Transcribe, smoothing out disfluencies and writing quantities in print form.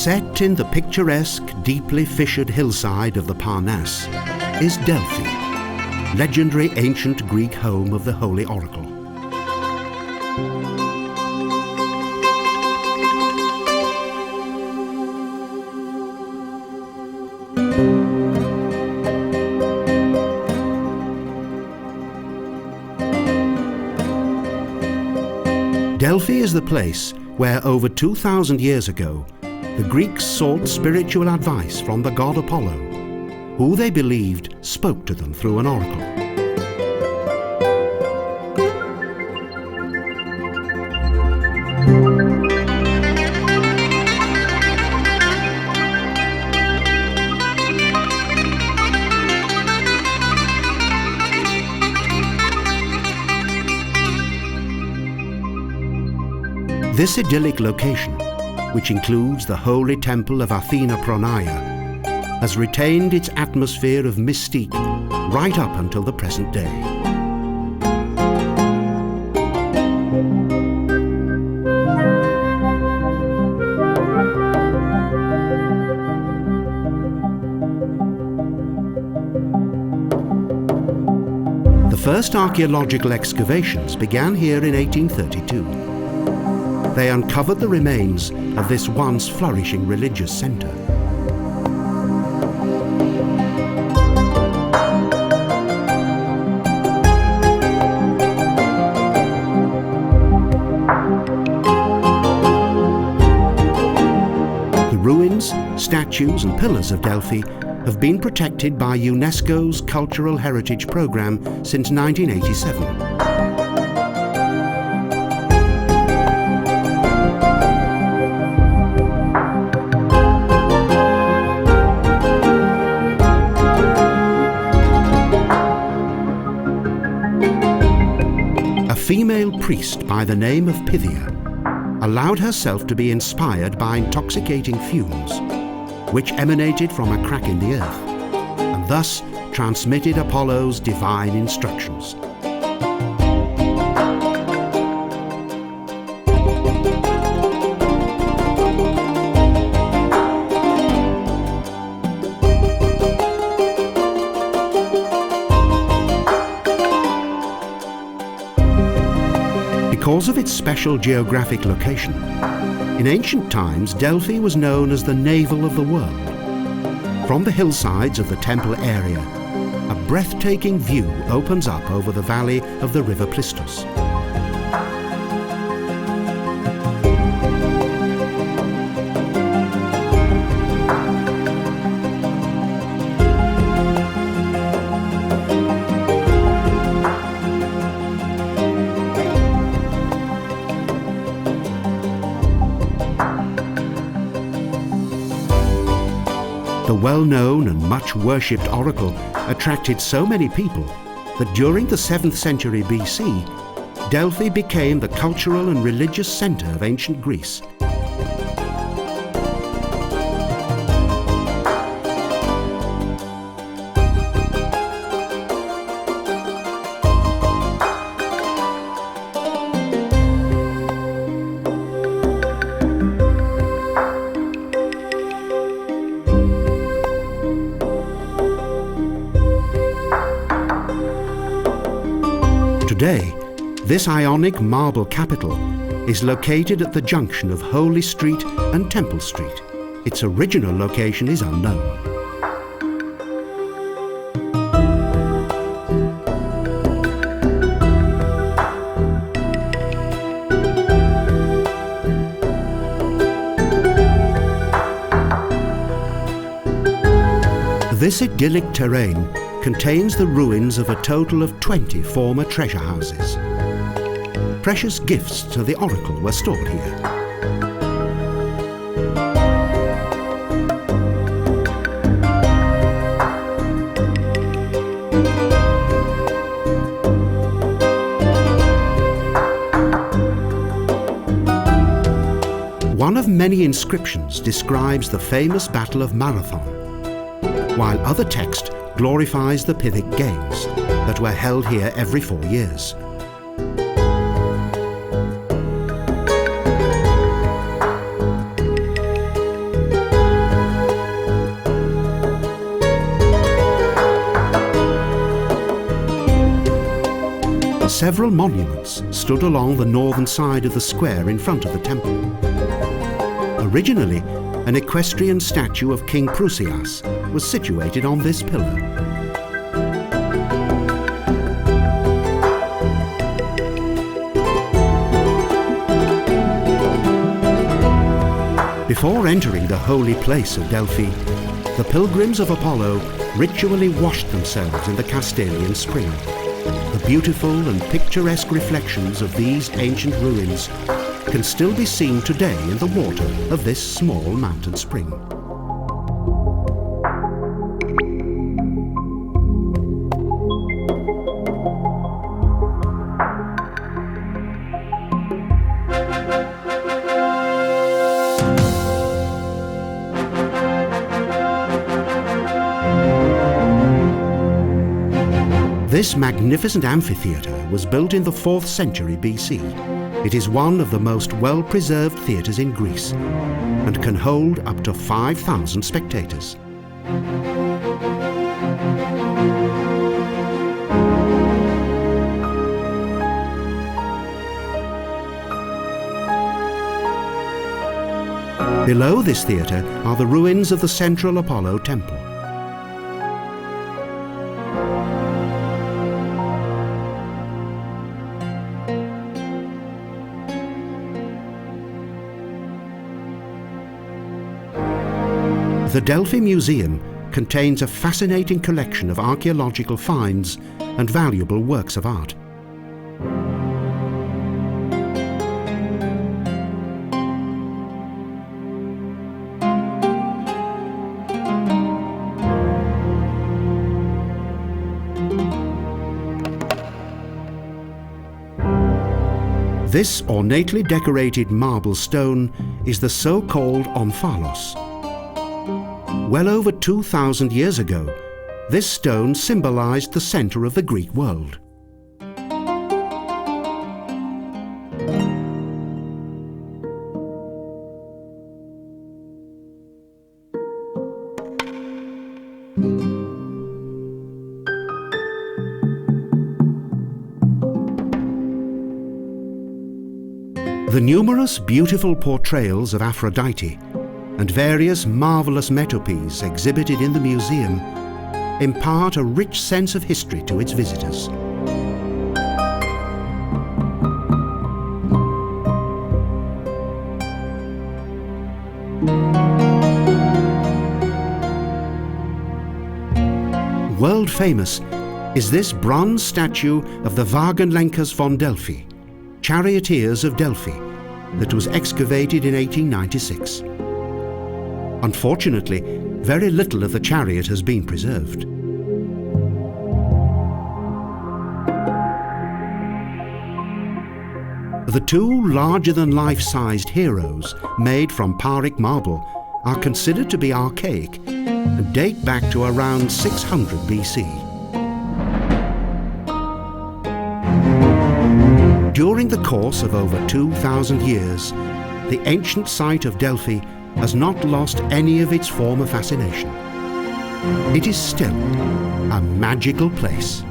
Set in the picturesque, deeply fissured hillside of the Parnass is Delphi, legendary ancient Greek home of the holy oracle. Delphi is the place where over 2,000 years ago the Greeks sought spiritual advice from the god Apollo, who they believed spoke to them through an oracle. This idyllic location, which includes the holy temple of Athena Pronaia, has retained its atmosphere of mystique right up until the present day. The first archaeological excavations began here in 1832. They uncovered the remains of this once flourishing religious centre. The ruins, statues and pillars of Delphi have been protected by UNESCO's Cultural Heritage Programme since 1987. A female priest by the name of Pythia allowed herself to be inspired by intoxicating fumes, which emanated from a crack in the earth, and thus transmitted Apollo's divine instructions. Because of its special geographic location, in ancient times Delphi was known as the Navel of the world. From the hillsides of the temple area, a breathtaking view opens up over the valley of the river Pistus. The well-known and much worshipped oracle attracted so many people that during the 7th century BC, Delphi became the cultural and religious centre of ancient Greece. Today, this Ionic marble capital is located at the junction of Holy Street and Temple Street. Its original location is unknown. This idyllic terrain contains the ruins of a total of 20 former treasure houses. Precious gifts to the oracle were stored here. One of many inscriptions describes the famous Battle of Marathon, while other text glorifies the Pythian Games that were held here every 4 years. Several monuments stood along the northern side of the square in front of the temple. Originally, an equestrian statue of King Prusias was situated on this pillar. Before entering the holy place of Delphi, the pilgrims of Apollo ritually washed themselves in the Castalian spring. The beautiful and picturesque reflections of these ancient ruins can still be seen today in the water of this small mountain spring. This magnificent amphitheatre was built in the 4th century BC. It is one of the most well-preserved theatres in Greece and can hold up to 5,000 spectators. Below this theatre are the ruins of the central Apollo temple. The Delphi Museum contains a fascinating collection of archaeological finds and valuable works of art. This ornately decorated marble stone is the so-called omphalos. Well over 2,000 years ago, this stone symbolized the center of the Greek world. The numerous beautiful portrayals of Aphrodite and various marvelous metopes exhibited in the museum impart a rich sense of history to its visitors. World famous is this bronze statue of the Wagenlenkers von Delphi, Charioteers of Delphi, that was excavated in 1896. Unfortunately, very little of the chariot has been preserved. The two larger-than-life-sized heroes made from Paric marble are considered to be archaic and date back to around 600 BC. During the course of over 2,000 years, the ancient site of Delphi has not lost any of its former fascination. It is still a magical place.